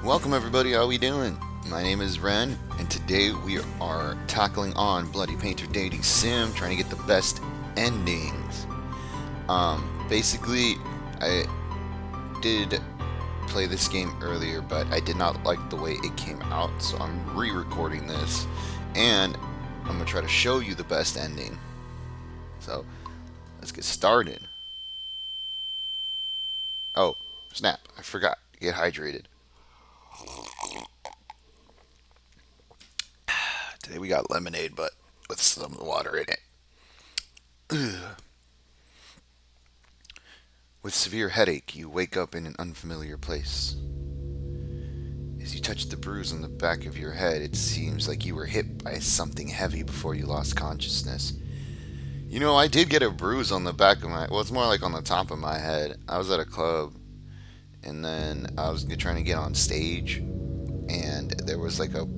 Welcome everybody, how we doing? My name is Ren, and today we are tackling on Bloody Painter Dating Sim, trying to get the best endings. Basically, I did play this game earlier, but I did not like the way it came out, so I'm re-recording this, and I'm gonna try to show you the best ending. So, let's get started. Oh, snap, I forgot. Get hydrated. Today we got lemonade, but with some water in it. With severe headache, you wake up in an unfamiliar place. As you touch the bruise on the back of your head, it seems like you were hit by something heavy before you lost consciousness. You know, I did get a bruise on the back of my, well, it's more like on the top of my head. I was at a club, and then I was trying to get on stage, and there was like a,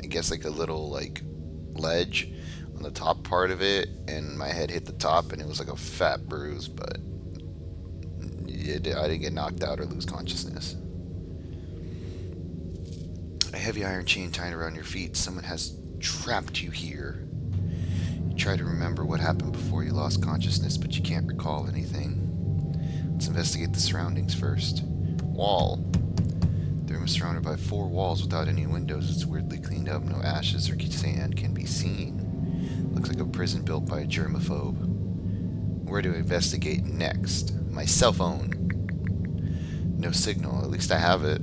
I guess like a little like ledge on the top part of it, and my head hit the top, and it was like a fat bruise, but I didn't get knocked out or lose consciousness. A heavy iron chain tied around your feet. Someone has trapped you here. You try to remember what happened before you lost consciousness, but you can't recall anything. Let's investigate the surroundings first. Wall. The room is surrounded by 4 walls without any windows. It's weirdly cleaned up. No ashes or sand can be seen. Looks like a prison built by a germaphobe. Where to investigate next? My cell phone. No signal. At least I have it.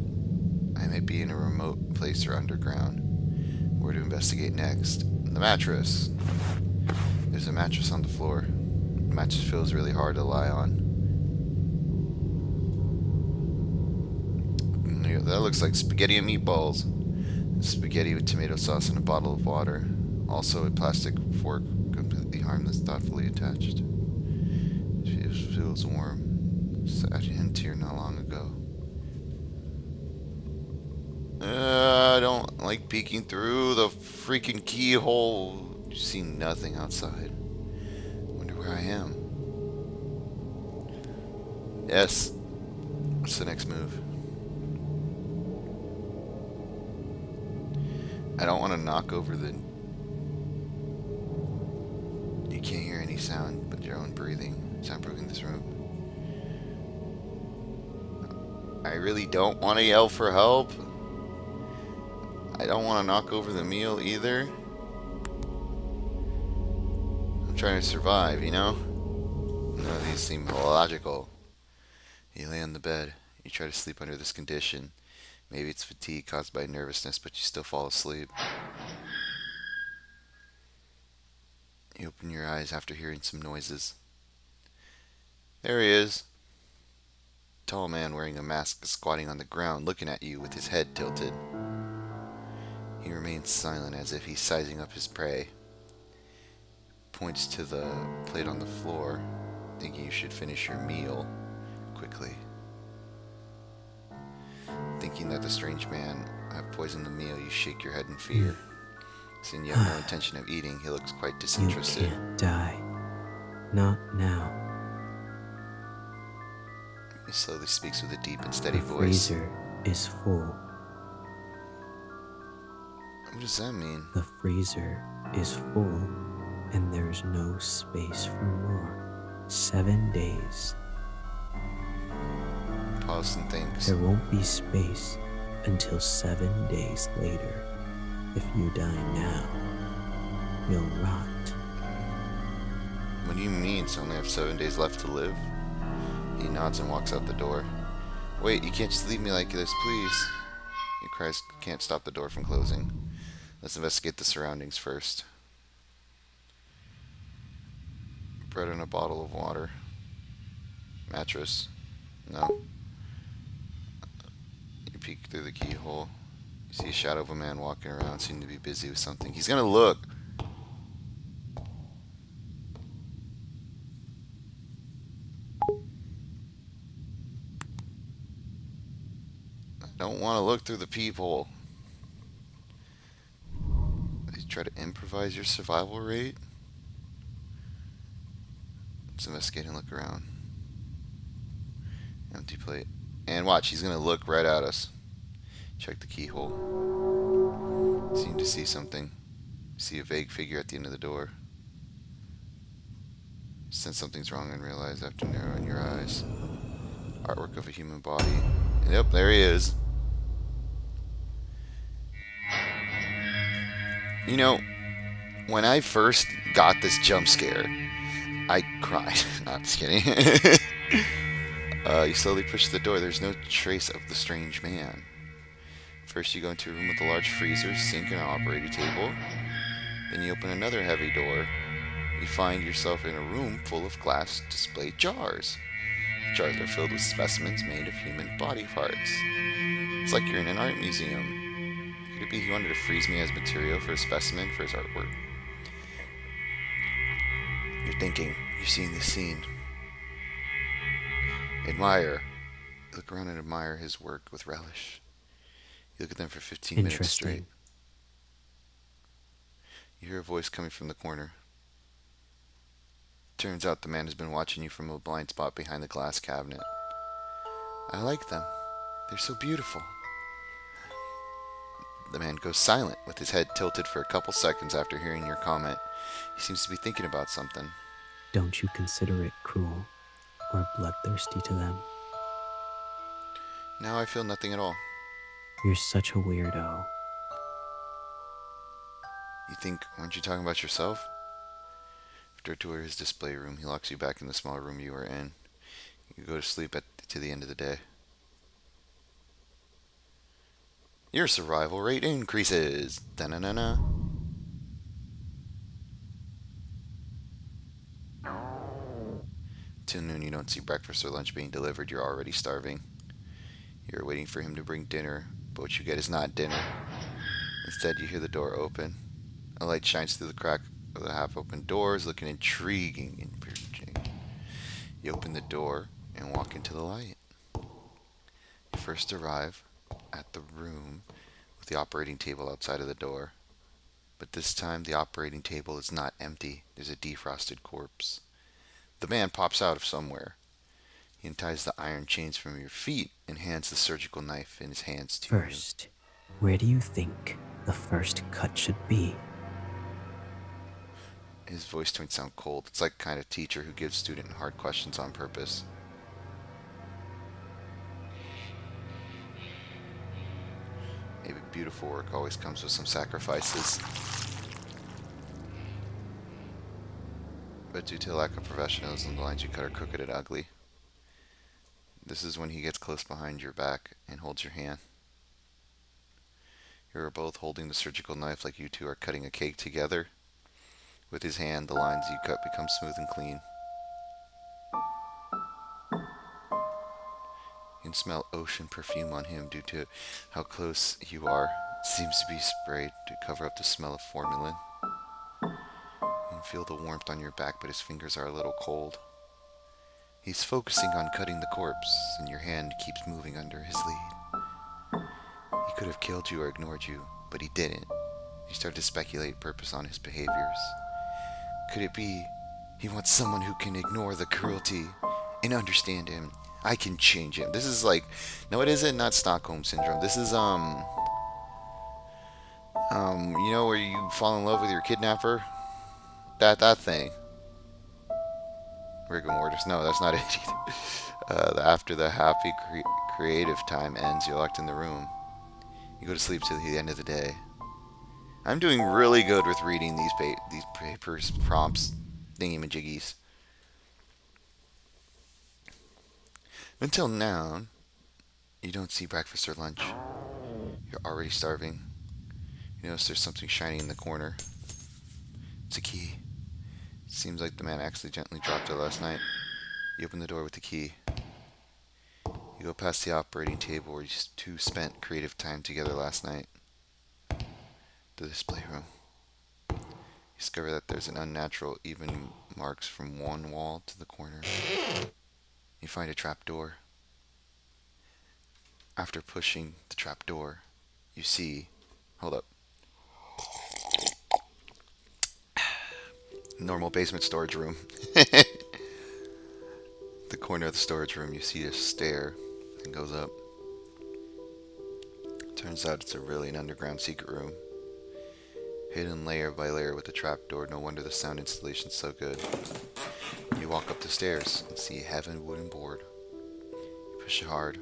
I may be in a remote place or underground. Where to investigate next? The mattress. There's a mattress on the floor. The mattress feels really hard to lie on. That looks like spaghetti and meatballs. Spaghetti with tomato sauce and a bottle of water. Also a plastic fork, completely harmless, thoughtfully attached. It feels warm. Sat into here not long ago. I don't like peeking through the freaking keyhole. You see nothing outside. Wonder where I am. Yes. What's the next move? I don't want to knock over the... You can't hear any sound but your own breathing. Soundproofing this room. I really don't want to yell for help. I don't want to knock over the meal either. I'm trying to survive, you know? None of these seem logical. You lay on the bed. You try to sleep under this condition. Maybe it's fatigue caused by nervousness, but you still fall asleep. You open your eyes after hearing some noises. There he is. Tall man wearing a mask is squatting on the ground, looking at you with his head tilted. He remains silent as if he's sizing up his prey. Points to the plate on the floor, thinking you should finish your meal quickly. Thinking that the strange man have poisoned the meal, you shake your head in fear. Seeing you have no intention of eating, he looks quite disinterested. You can't die. Not now. He slowly speaks with a deep and steady The voice. freezer is full. What does that mean? The freezer is full, and there's no space for more. 7 days. Pause and thinks. There won't be space until 7 days later. If you die now, you'll rot. What do you mean? So I only have 7 days left to live? He nods and walks out the door. Wait, you can't just leave me like this, please. He cries, can't stop the door from closing. Let's investigate the surroundings first. Bread and a bottle of water. Mattress. No. You peek through the keyhole. You see a shadow of a man walking around, seeming to be busy with something. He's gonna look. I don't want to look through the peephole. You try to improvise your survival rate. Let's investigate and look around. Empty plate. And watch, he's gonna look right at us. Check the keyhole. Seem to see something. See a vague figure at the end of the door. Sense something's wrong and realize after narrowing your eyes. Artwork of a human body. Yep, there he is. You know, when I first got this jump scare, I cried. Not just kidding. You slowly push the door. There's no trace of the strange man. First, you go into a room with a large freezer, sink, and an operating table. Then you open another heavy door. You find yourself in a room full of glass display jars. The jars are filled with specimens made of human body parts. It's like you're in an art museum. Could it be he wanted to freeze me as material for a specimen for his artwork? You're thinking, you've seen this scene. Admire. You look around and admire his work with relish. You look at them for 15 minutes straight. Interesting. You hear a voice coming from the corner. Turns out the man has been watching you from a blind spot behind the glass cabinet. I like them. They're so beautiful. The man goes silent with his head tilted for a couple seconds after hearing your comment. He seems to be thinking about something. Don't you consider it cruel or bloodthirsty to them? Now I feel nothing at all. You're such a weirdo. You think, weren't you talking about yourself? After a tour of his display room, he locks you back in the small room you were in. You go to sleep to the end of the day. Your survival rate increases. Da-na-na-na. Till noon, you don't see breakfast or lunch being delivered. You're already starving. You're waiting for him to bring dinner, but what you get is not dinner. Instead, you hear the door open. A light shines through the crack of the half-open doors, looking intriguing and encouraging. You open the door and walk into the light. You first arrive at the room with the operating table outside of the door. But this time, the operating table is not empty. There's a defrosted corpse. The man pops out of somewhere. He unties the iron chains from your feet and hands the surgical knife in his hands to you. First, where do you think the first cut should be? His voice don't sound cold. It's like the kind of teacher who gives student hard questions on purpose. Maybe beautiful work always comes with some sacrifices. But due to lack of professionalism, the lines you cut are crooked and ugly. This is when he gets close behind your back and holds your hand. You are both holding the surgical knife like you two are cutting a cake together. With his hand, the lines you cut become smooth and clean. You can smell ocean perfume on him due to how close you are. It seems to be sprayed to cover up the smell of formalin. You can feel the warmth on your back, but his fingers are a little cold. He's focusing on cutting the corpse, and your hand keeps moving under his lead. He could have killed you or ignored you, but he didn't. You start to speculate purpose on his behaviors. Could it be he wants someone who can ignore the cruelty and understand him? I can change him. This is like, no, it isn't. Not Stockholm Syndrome. This is you know where you fall in love with your kidnapper? That thing. Rigor mortis. No, that's not it either. After the happy creative time ends, you're locked in the room. You go to sleep till the end of the day. I'm doing really good with reading these papers, prompts, thingy-majiggies. Until now, you don't see breakfast or lunch. You're already starving. You notice there's something shining in the corner. It's a key. It seems like the man accidentally dropped it last night. You open the door with the key. You go past the operating table where you two spent creative time together last night. The display room. You discover that there's an unnatural even marks from one wall to the corner. You find a trap door. After pushing the trap door, you see... Hold up. Normal basement storage room. The corner of the storage room, you see a stair. and goes up. Turns out it's really an underground secret room. Hidden layer by layer with a trapdoor. No wonder the sound installation's so good. You walk up the stairs and see a heavy wooden board. You push it hard.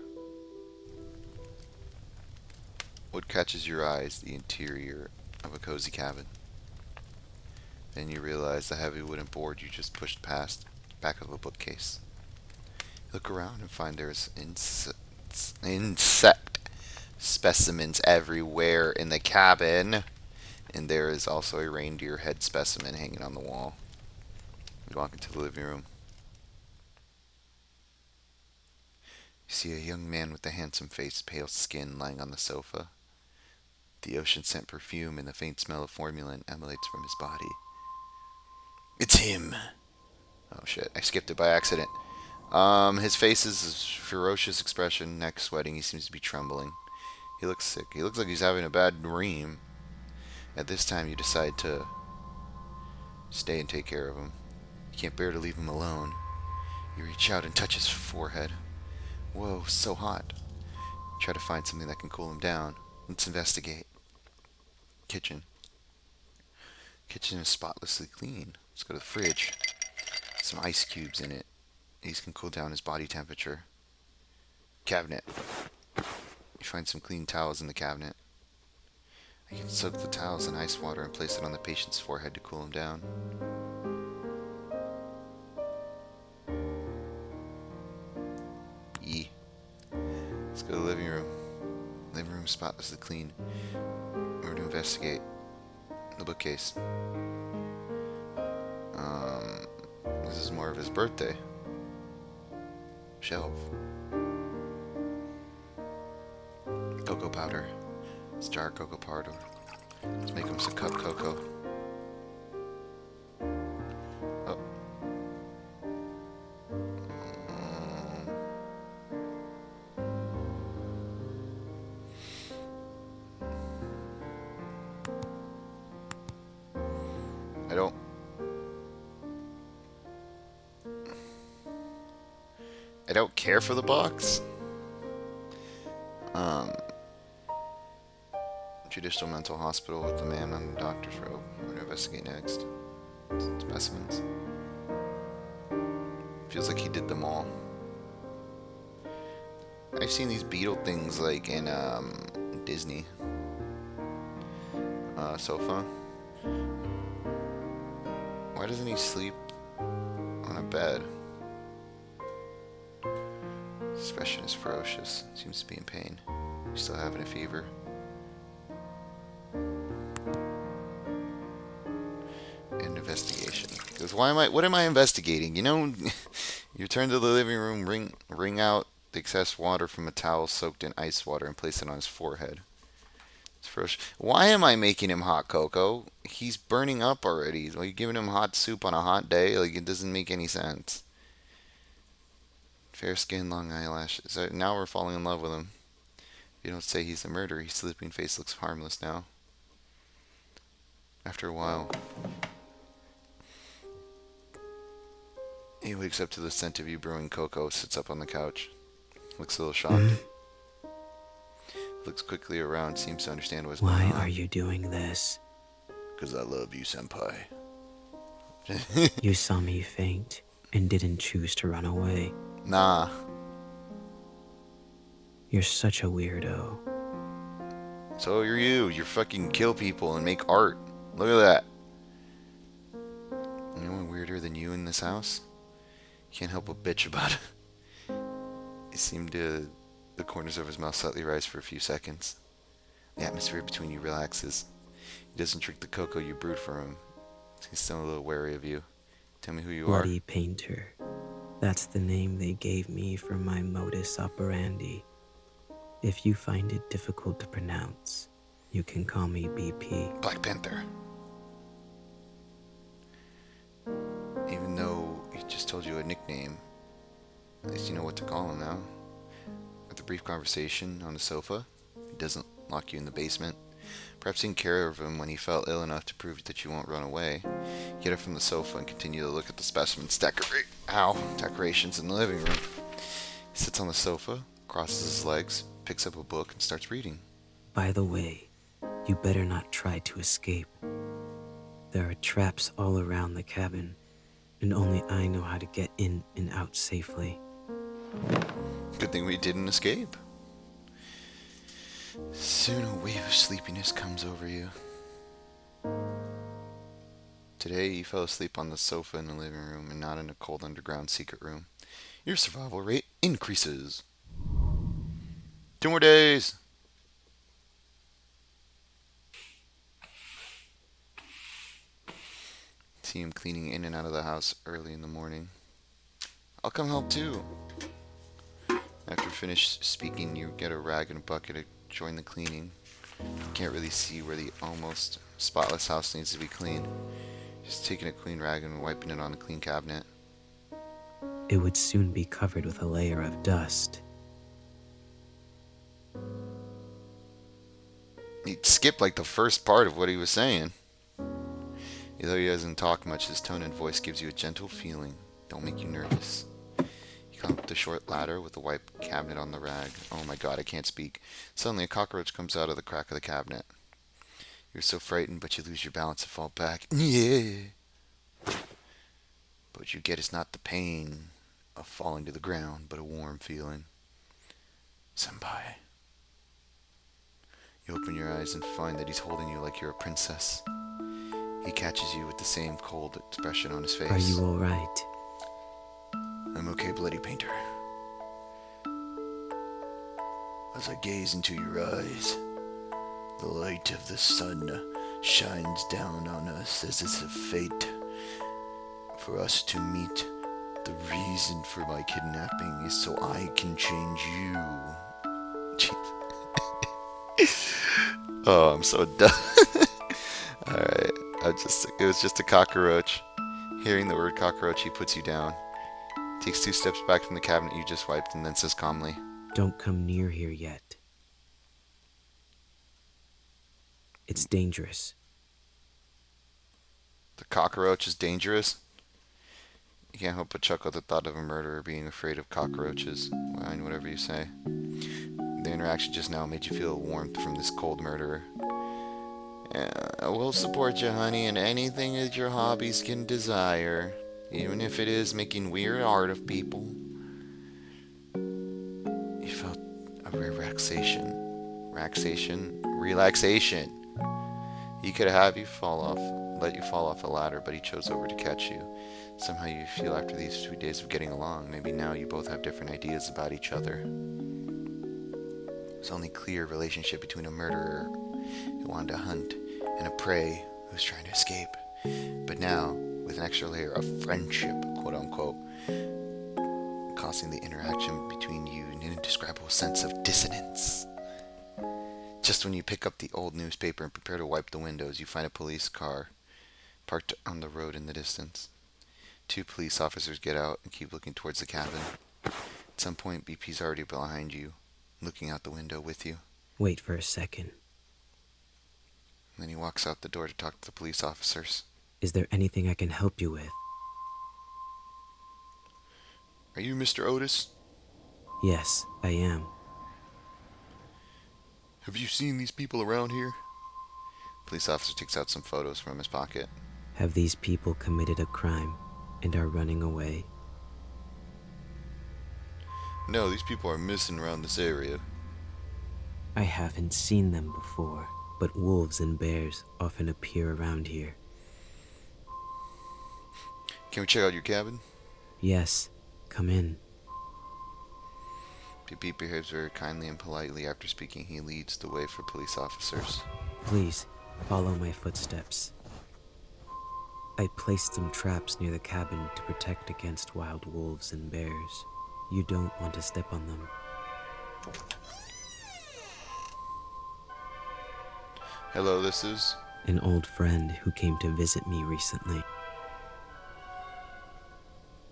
What catches your eye is the interior of a cozy cabin. Then you realize the heavy wooden board you just pushed past the back of a bookcase. You look around and find there's insect specimens everywhere in the cabin. And there is also a reindeer head specimen hanging on the wall. We walk into the living room. You see a young man with a handsome face, pale skin, lying on the sofa. The ocean-scent perfume and the faint smell of formalin emanates from his body. It's him! Oh shit, I skipped it by accident. His face is a ferocious expression, neck sweating, he seems to be trembling. He looks sick. He looks like he's having a bad dream. At this time, you decide to stay and take care of him. You can't bear to leave him alone. You reach out and touch his forehead. Whoa, so hot. You try to find something that can cool him down. Let's investigate. Kitchen. Kitchen is spotlessly clean. Let's go to the fridge. Some ice cubes in it. These can cool down his body temperature. Cabinet. You find some clean towels in the cabinet. You can soak the towels in ice water and place it on the patient's forehead to cool him down. Let's go to the living room. Living room spotlessly clean. We're to investigate the bookcase. This is more of his birthday. Shelf. Cocoa powder. Let's jar cocoa powder. Let's make him some cup cocoa. Oh. I don't care for the box. Judicial mental hospital with the man on the doctor's robe. We're going to investigate next. Specimens. Feels like he did them all. I've seen these beetle things like in Disney. Sofa. Why doesn't he sleep on a bed? His expression is ferocious. Seems to be in pain. He's still having a fever. And investigation. Because what am I investigating? You know, you turn to the living room, wring out the excess water from a towel soaked in ice water and place it on his forehead. It's ferocious. Why am I making him hot cocoa? He's burning up already. Are you giving him hot soup on a hot day? Like, it doesn't make any sense. Fair skin, long eyelashes. Now we're falling in love with him. You don't say he's the murderer. His sleeping face looks harmless now. After a while, he wakes up to the scent of you brewing cocoa, sits up on the couch, looks a little shocked. Looks quickly around, seems to understand what's going on. Why are you doing this? Because I love you, senpai. You saw me faint and didn't choose to run away. Nah. You're such a weirdo. So are you. You fucking kill people and make art. Look at that. Anyone weirder than you in this house? Can't help but bitch about it. It seemed to... The corners of his mouth slightly rise for a few seconds. The atmosphere between you relaxes. He doesn't drink the cocoa you brewed for him. He's still a little wary of you. Tell me who you are. Bloody Painter. That's the name they gave me for my modus operandi. If you find it difficult to pronounce, you can call me BP. Black Panther. Even though he just told you a nickname, at least you know what to call him now. After a brief conversation on the sofa, he doesn't lock you in the basement. Perhaps taking care of him when he felt ill enough to prove that you won't run away. Get up from the sofa and continue to look at the specimens decorations in the living room. He sits on the sofa, crosses his legs, picks up a book, and starts reading. By the way, you better not try to escape. There are traps all around the cabin, and only I know how to get in and out safely. Good thing we didn't escape. Soon a wave of sleepiness comes over you. Today you fell asleep on the sofa in the living room and not in a cold underground secret room. Your survival rate increases. 2 more days. See him cleaning in and out of the house early in the morning. I'll come help too. After you finish speaking, you get a rag and a bucket to join the cleaning. You can't really see where the almost spotless house needs to be cleaned. Just taking a clean rag and wiping it on the clean cabinet. It would soon be covered with a layer of dust. He skipped like the first part of what he was saying. Although he doesn't talk much, his tone and voice gives you a gentle feeling. Don't make you nervous. You come up the short ladder with the wiped cabinet on the rag. Oh my god, I can't speak. Suddenly a cockroach comes out of the crack of the cabinet. You're so frightened, but you lose your balance and fall back. Yeah. But what you get is not the pain of falling to the ground, but a warm feeling. Senpai. You open your eyes and find that he's holding you like you're a princess. He catches you with the same cold expression on his face. Are you all right? I'm okay, Bloody Painter. As I gaze into your eyes, the light of the sun shines down on us as it's a fate for us to meet. The reason for my kidnapping is so I can change you. Oh, I'm so done. Alright, it was just a cockroach. Hearing the word cockroach, he puts you down. Takes 2 steps back from the cabinet you just wiped and then says calmly, Don't come near here yet. It's dangerous. The cockroach is dangerous? You can't help but chuckle at the thought of a murderer being afraid of cockroaches. Well, whatever you say. The interaction just now made you feel warmth from this cold murderer. I will support you, honey, in anything that your hobbies can desire, even if it is making weird art of people. You felt a relaxation. Relaxation. He could have you let you fall off a ladder, but he chose over to catch you. Somehow you feel after these few days of getting along, maybe now you both have different ideas about each other. There's only clear relationship between a murderer who wanted to hunt and a prey who's trying to escape. But now, with an extra layer of friendship, quote unquote, causing the interaction between you an indescribable sense of dissonance. Just when you pick up the old newspaper and prepare to wipe the windows, you find a police car parked on the road in the distance. 2 police officers get out and keep looking towards the cabin. At some point, BP's already behind you, looking out the window with you. Wait for a second. Then he walks out the door to talk to the police officers. Is there anything I can help you with? Are you Mr. Otis? Yes, I am. Have you seen these people around here? Police officer takes out some photos from his pocket. Have these people committed a crime and are running away? No, these people are missing around this area. I haven't seen them before, but wolves and bears often appear around here. Can we check out your cabin? Yes, come in. BP behaves very kindly and politely. After speaking, he leads the way for police officers. Please, follow my footsteps. I placed some traps near the cabin to protect against wild wolves and bears. You don't want to step on them. Hello, this is... An old friend who came to visit me recently.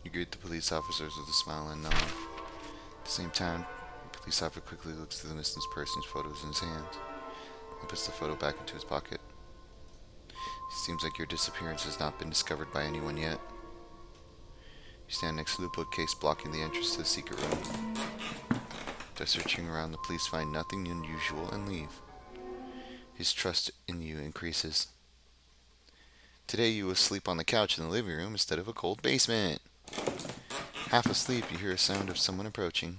You greet the police officers with a smile and nod. At the same time, the police officer quickly looks through the missing person's photos in his hands and puts the photo back into his pocket. It seems like your disappearance has not been discovered by anyone yet. You stand next to the bookcase blocking the entrance to the secret room. After searching around, the police find nothing unusual and leave. His trust in you increases. Today you will sleep on the couch in the living room instead of a cold basement. Half asleep, you hear a sound of someone approaching.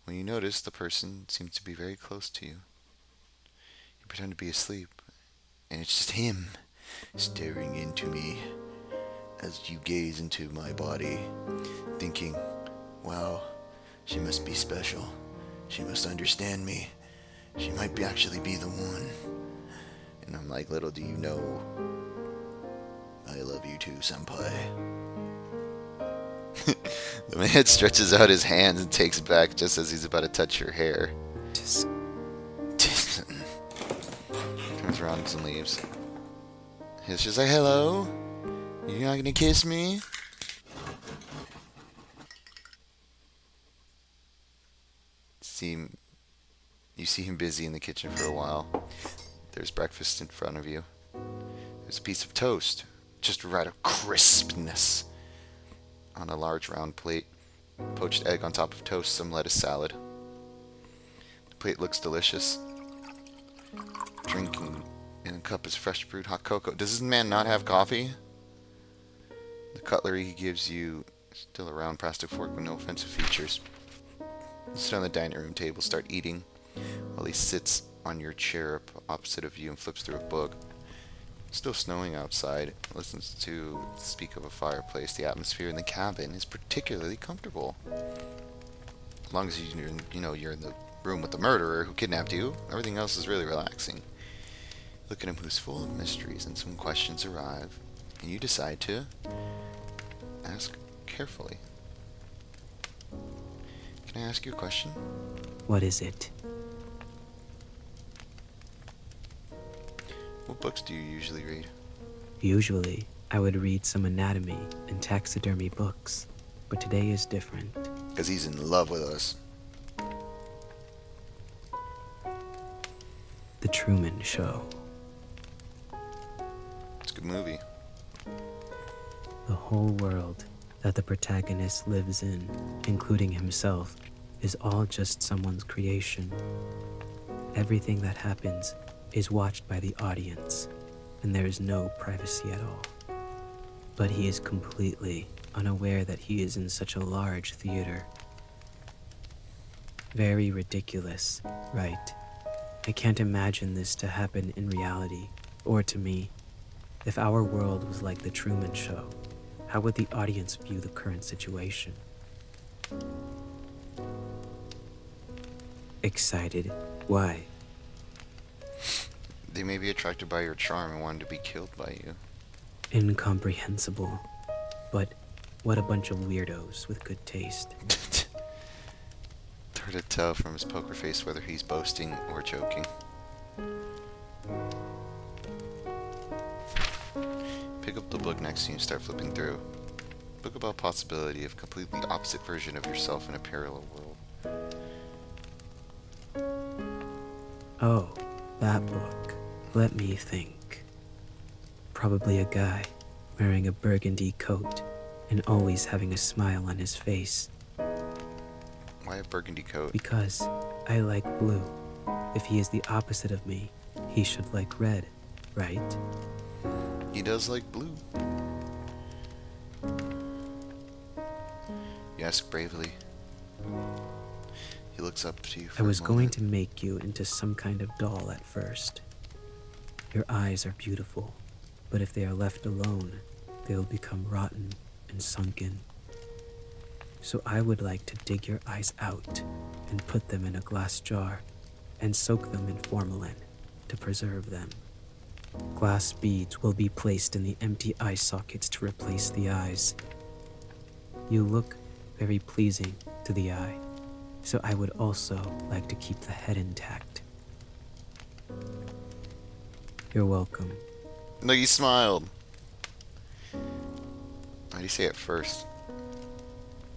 When you notice, the person seems to be very close to you. You pretend to be asleep, and it's just him, staring into me as you gaze into my body, thinking, wow, she must be special. She must understand me. She might actually be the one. And I'm like, little do you know, I love you too, senpai. The man stretches out his hands and takes it back just as he's about to touch your hair. Just Turns around and leaves. He's just like, hello? You're not gonna kiss me? You see him busy in the kitchen for a while. There's breakfast in front of you. There's a piece of toast, just right of crispness, on a large round plate. Poached egg on top of toast, some lettuce salad. The plate looks delicious. Drinking in a cup is fresh brewed hot cocoa. Does this man not have coffee? The cutlery he gives you is still a round plastic fork with no offensive features. You sit on the dining room table, start eating, while he sits on your chair opposite of you and flips through a book. It's still snowing outside. Listens to speak of a fireplace. The atmosphere in the cabin is particularly comfortable. As long as you're in the room with the murderer who kidnapped you, everything else is really relaxing. Look at him, who's full of mysteries, and some questions arrive, and you decide to ask carefully. Can I ask you a question? what is it? What books do you usually read? Usually, I would read some anatomy and taxidermy books, but today is different. Because he's in love with us. The Truman Show. It's a good movie. The whole world that the protagonist lives in, including himself, is all just someone's creation. Everything that happens is watched by the audience, and there is no privacy at all. But he is completely unaware that he is in such a large theater. Very ridiculous, right? I can't imagine this to happen in reality, or to me. If our world was like the Truman Show, how would the audience view the current situation? Excited. Why? They may be attracted by your charm and wanted to be killed by you. Incomprehensible. But what a bunch of weirdos with good taste. It's hard to tell from his poker face whether he's boasting or joking. Pick up the book next to you and start flipping through. Book about possibility of completely opposite version of yourself in a parallel world. Oh, that book. Let me think. Probably a guy wearing a burgundy coat and always having a smile on his face. Why a burgundy coat? Because I like blue. If he is the opposite of me, he should like red, right? He does like blue. You ask bravely. He looks up to you for I was a going moment. to make you into some kind of doll at first. Your eyes are beautiful, but if they are left alone, they'll become rotten and sunken. So I would like to dig your eyes out and put them in a glass jar and soak them in formalin to preserve them. Glass beads will be placed in the empty eye sockets to replace the eyes. You look very pleasing to the eye, so I would also like to keep the head intact. You're welcome. No, you smiled. Why do you say it first?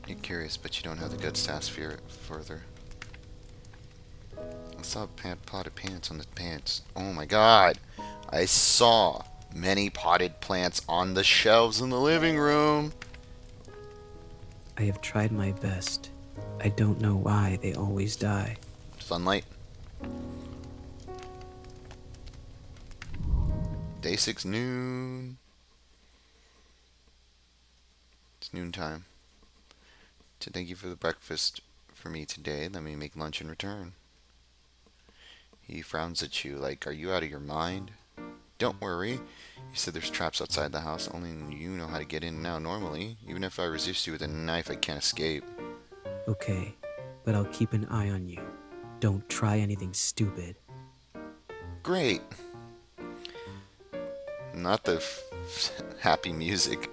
You're curious, but you don't have the guts to ask further. I saw potted plants on the pants. Oh my god! I saw many potted plants on the shelves in the living room. I have tried my best. I don't know why they always die. Sunlight. Day 6, noon. It's noontime. To thank you for the breakfast for me today, let me make lunch in return. He frowns at you like, are you out of your mind? Don't worry. You said there's traps outside the house. Only you know how to get in now normally. Even if I resist you with a knife, I can't escape. Okay, but I'll keep an eye on you. Don't try anything stupid. Great. Not the happy music.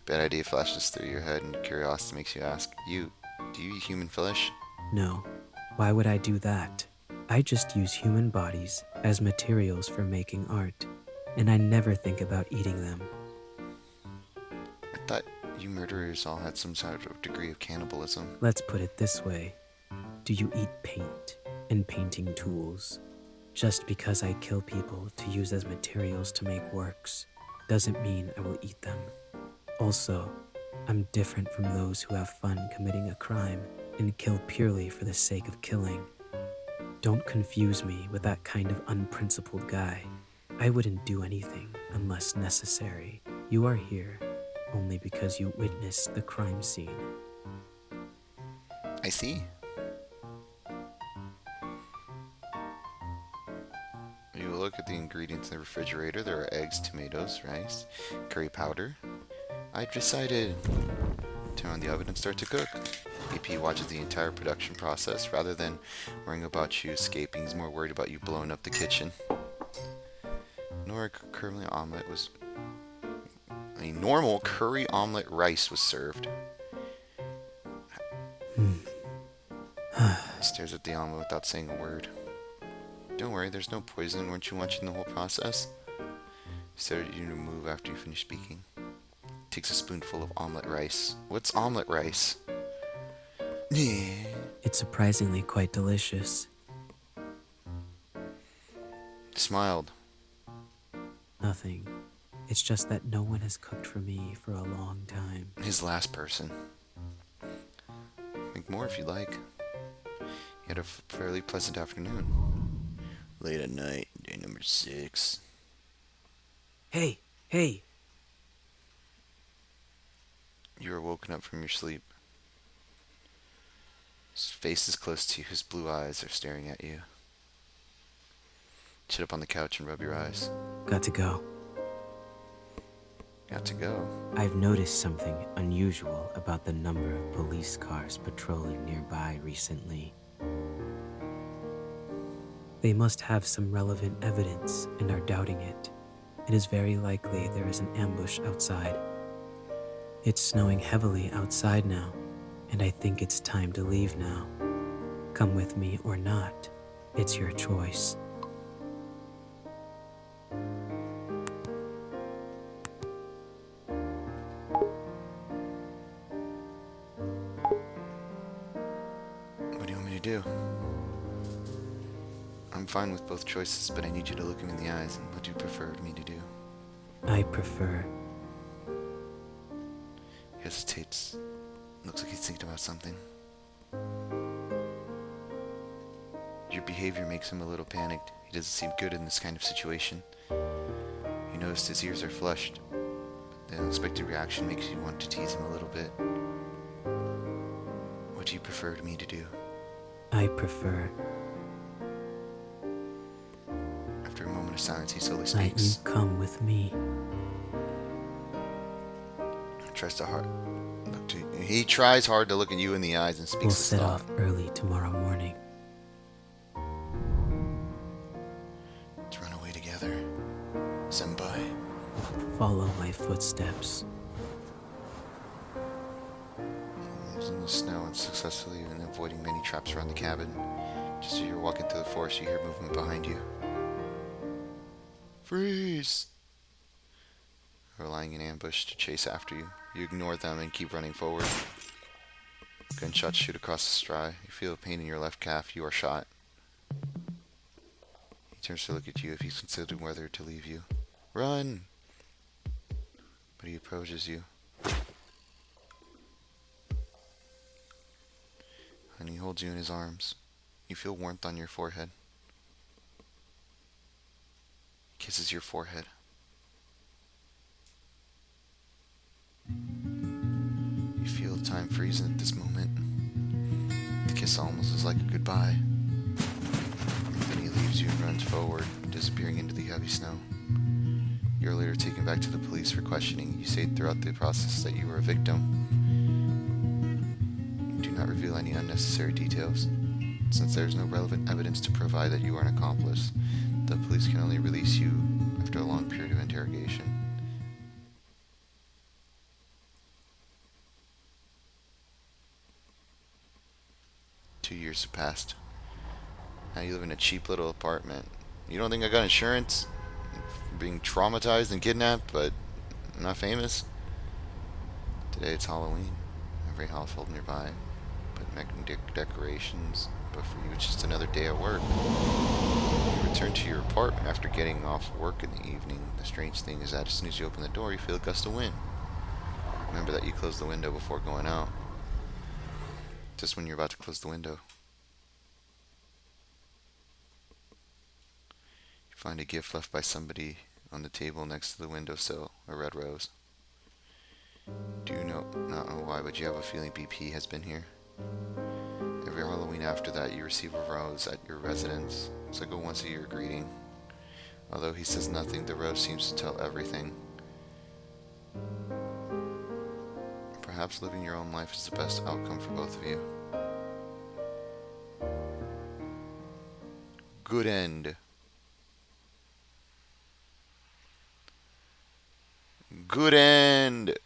Bad idea flashes through your head and curiosity makes you ask, do you eat human flesh? No, why would I do that? I just use human bodies as materials for making art, and I never think about eating them. I thought you murderers all had some sort of degree of cannibalism. Let's put it this way. Do you eat paint and painting tools? Just because I kill people to use as materials to make works doesn't mean I will eat them. Also, I'm different from those who have fun committing a crime and kill purely for the sake of killing. Don't confuse me with that kind of unprincipled guy. I wouldn't do anything unless necessary. You are here only because you witnessed the crime scene. I see. You look at the ingredients in the refrigerator. There are eggs, tomatoes, rice, curry powder. I've decided. Turn on the oven and start to cook. AP watches the entire production process. Rather than worrying about you escaping, he's more worried about you blowing up the kitchen. A normal curry omelet rice was served. He stares at the omelet without saying a word. Don't worry, there's no poison. Weren't you watching the whole process? He stared at you to move after you finish speaking. Takes a spoonful of omelet rice. What's omelet rice? Yeah. It's surprisingly quite delicious. Smiled. Nothing. It's just that no one has cooked for me for a long time. His last person. Make more if you like. He had a fairly pleasant afternoon. Late at night, day number 6. Hey! Hey! You are woken up from your sleep. His face is close to you. His blue eyes are staring at you. Sit up on the couch and rub your eyes. Got to go. Got to go. I've noticed something unusual about the number of police cars patrolling nearby recently. They must have some relevant evidence and are doubting it. It is very likely there is an ambush outside. It's snowing heavily outside now, and I think it's time to leave now. Come with me or not, it's your choice. What do you want me to do? I'm fine with both choices, but I need you to look him in the eyes. And what do you prefer me to do? I prefer. He hesitates. Looks like he's thinking about something. Your behavior makes him a little panicked. He doesn't seem good in this kind of situation. You notice his ears are flushed. But the unexpected reaction makes you want to tease him a little bit. What do you prefer me to do? I prefer. After a moment of silence, he slowly Let you speaks. come with me. He tries hard to look at you in the eyes and speaks We'll his set thought. off early tomorrow morning. To run away together. Senpai. Follow my footsteps. He's in the snow and successfully avoiding many traps around the cabin. Just as you're walking through the forest, you hear movement behind you. Freeze! They're lying in ambush to chase after you. You ignore them and keep running forward. Gunshots shoot across the sky. You feel a pain in your left calf. You are shot. He turns to look at you if he's considering whether to leave you. Run! But he approaches you. holds you in his arms. You feel warmth on your forehead. He kisses your forehead. You feel time freezing at this moment. The kiss almost is like a goodbye. Then he leaves you and runs forward, disappearing into the heavy snow. You're later taken back to the police for questioning. You say throughout the process that you were a victim. You do not reveal any unnecessary details. Since there is no relevant evidence to provide that you are an accomplice, the police can only release you after a long period of interrogation. Years have passed. Now you live in a cheap little apartment. You don't think I got insurance? For being traumatized and kidnapped, but I'm not famous? Today it's Halloween. Every household nearby put decorations, but for you it's just another day at work. You return to your apartment after getting off work in the evening. The strange thing is that as soon as you open the door, you feel a gust of wind. Remember that you closed the window before going out. Just when you're about to close the window, you find a gift left by somebody on the table next to the windowsill, a red rose. Do you not know why, but you have a feeling BP has been here. Every Halloween after that, you receive a rose at your residence. It's like a once-a-year greeting. Although he says nothing, the rose seems to tell everything. Perhaps living your own life is the best outcome for both of you. Good end. Good end.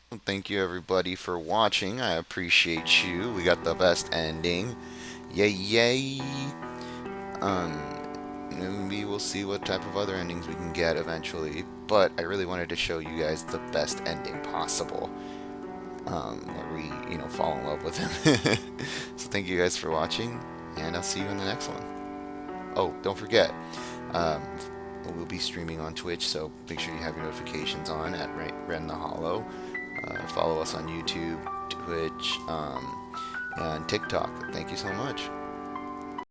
Well, thank you everybody for watching. I appreciate you. We got the best ending. Yay, yay. Maybe we'll see what type of other endings we can get eventually. But I really wanted to show you guys the best ending possible. Where we, fall in love with him. So thank you guys for watching, and I'll see you in the next one. Oh, don't forget, we'll be streaming on Twitch, so make sure you have your notifications on at Ren the Hollow. Follow us on YouTube, Twitch, and TikTok. Thank you so much.